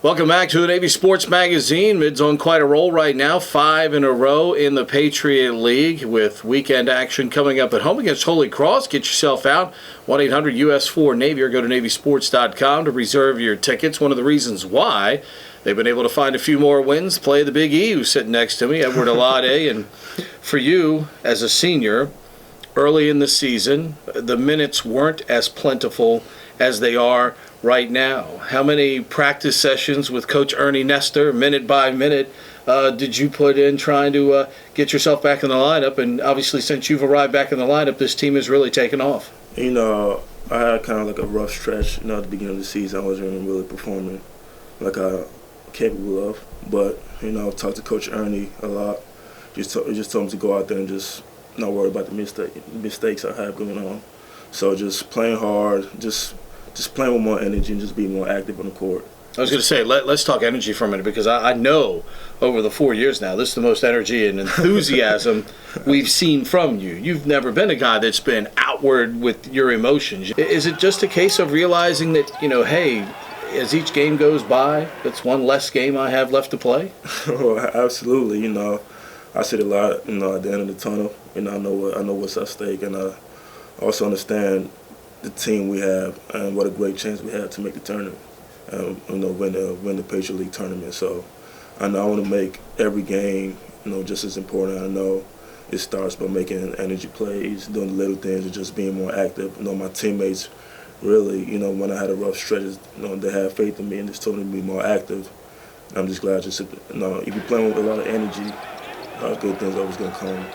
Welcome back to the Navy Sports Magazine. Mid's on quite a roll right now, 5 in a row in the Patriot League with weekend action coming up at home against Holy Cross. Get yourself out, 1-800-US4-NAVY, or go to NavySports.com to reserve your tickets. One of the reasons why they've been able to find a few more wins, play the Big E, who's sitting next to me, Edward Alade. And for you, as a senior, early in the season, the minutes weren't as plentiful as they are right now. How many practice sessions with Coach Nestor, minute by minute, did you put in trying to get yourself back in the lineup? And obviously, since you've arrived back in the lineup, this team has really taken off. You know, I had kind of like a rough stretch, at the beginning of the season. I wasn't really performing like I'm capable of. But, I talked to Coach Ernie a lot. Just told him to go out there and just not worry about the mistakes I have going on. So just playing hard, just playing with more energy and just being more active on the court. I was going to say, let's talk energy for a minute, because I know over the 4 years now, this is the most energy and enthusiasm we've seen from you. You've never been a guy that's been outward with your emotions. Is it just a case of realizing that, hey, as each game goes by, that's one less game I have left to play? Oh, absolutely. I see it a lot, at the end of the tunnel. I know what's at stake, and I also understand the team we have and what a great chance we have to make the tournament, win the Patriot League tournament. So I know I want to make every game, just as important. I know it starts by making energy plays, doing the little things, and just being more active. My teammates really, when I had a rough stretch, they had faith in me and just told me to be more active. I'm just glad if you're playing with a lot of energy, good things always going to come.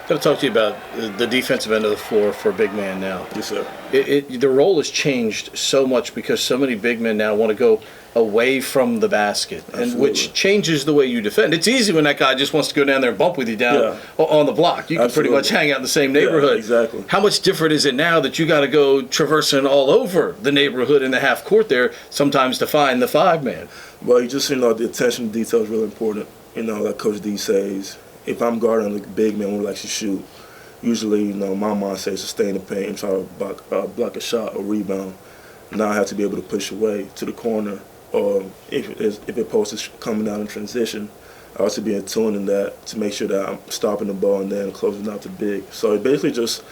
Got to talk to you about the defensive end of the floor for a big man now. Yes, sir. The role has changed so much because so many big men now want to go away from the basket, and which changes the way you defend. It's easy when that guy just wants to go down there and bump with you down on the block. You can pretty much hang out in the same neighborhood. Yeah, exactly. How much different is it now that you got to go traversing all over the neighborhood in the half court there, sometimes to find the 5-man? Well, the attention to detail is really important. Like Coach D says, if I'm guarding a big man who likes to shoot, usually, my mind says to stay in the paint and try to block a shot or rebound. Now I have to be able to push away to the corner, or if a post is coming down in transition, I also be in tune in that to make sure that I'm stopping the ball and then closing out the big. So it basically just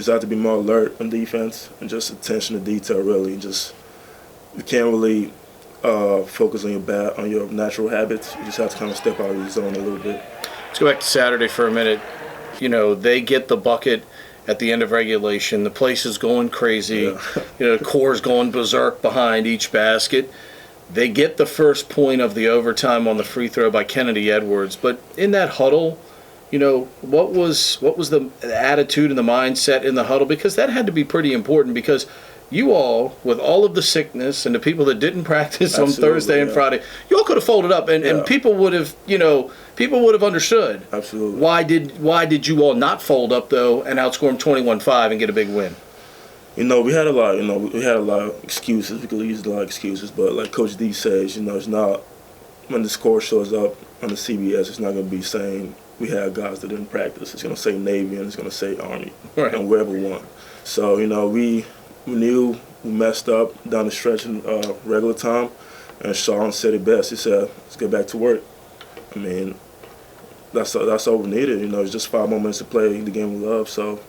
have to be more alert on defense and just attention to detail, really. You can't really focus on your natural habits. You just have to kind of step out of your zone a little bit. Let's go back to Saturday for a minute. They get the bucket at the end of regulation. The place is going crazy. The core's going berserk behind each basket. They get the first point of the overtime on the free throw by Kennedy Edwards. But in that huddle, what was the attitude and the mindset in the huddle? Because that had to be pretty important, because you all, with all of the sickness and the people that didn't practice on Thursday and Friday, you all could have folded up, and people would have understood. Absolutely. Why did you all not fold up though and outscore them 21-5 and get a big win? We had a lot. We had a lot of excuses. We could use a lot of excuses, but like Coach D says, it's not, when the score shows up on the CBS, it's not going to be saying we had guys that didn't practice. It's going to say Navy and it's going to say Army, and wherever won. So we knew we messed up down the stretch in regular time, and Sean said it best. He said, "Let's get back to work." That's all we needed. It's just 5 more minutes to play the game we love. So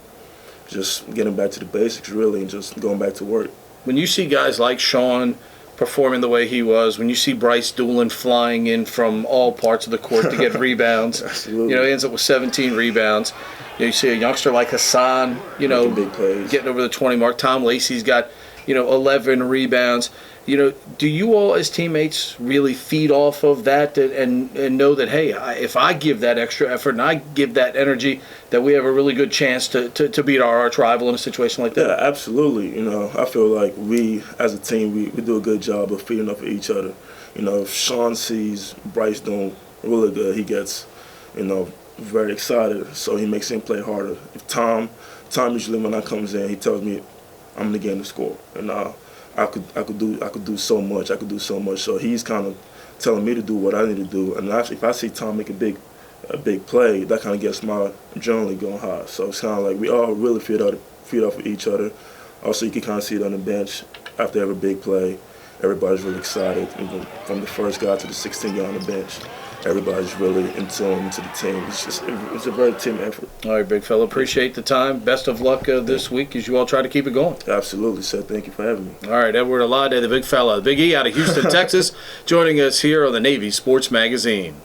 just getting back to the basics, really, and just going back to work. When you see guys like Sean performing the way he was, when you see Bryce Doolin flying in from all parts of the court to get rebounds, Absolutely. He ends up with 17 rebounds. You see a youngster like Hassan, Making big plays, getting over the 20 mark. Tom Lacey's got, 11 rebounds. Do you all as teammates really feed off of that and know that, hey, if I give that extra effort and I give that energy, that we have a really good chance to beat our arch rival in a situation like that? Yeah, absolutely. I feel like we, as a team, we do a good job of feeding off of each other. If Sean sees Bryce doing really good, he gets, very excited, so he makes him play harder. If Tom usually when I comes in, he tells me I'm in the game to score, and I could do so much. So he's kind of telling me to do what I need to do. And actually, if I see Tom make a big play, that kind of gets my adrenaline going high. So it's kind of like we all really feed off of each other. Also, you can kind of see it on the bench after every big play. everybody's really excited. Even from the first guy to the 16th guy on the bench, everybody's really in tune to the team. It's a very team effort. All right, big fella. Appreciate the time. Best of luck this week as you all try to keep it going. Absolutely, sir. Thank you for having me. All right, Edward Alade, the big fella, the Big E out of Houston, Texas, joining us here on the Navy Sports Magazine.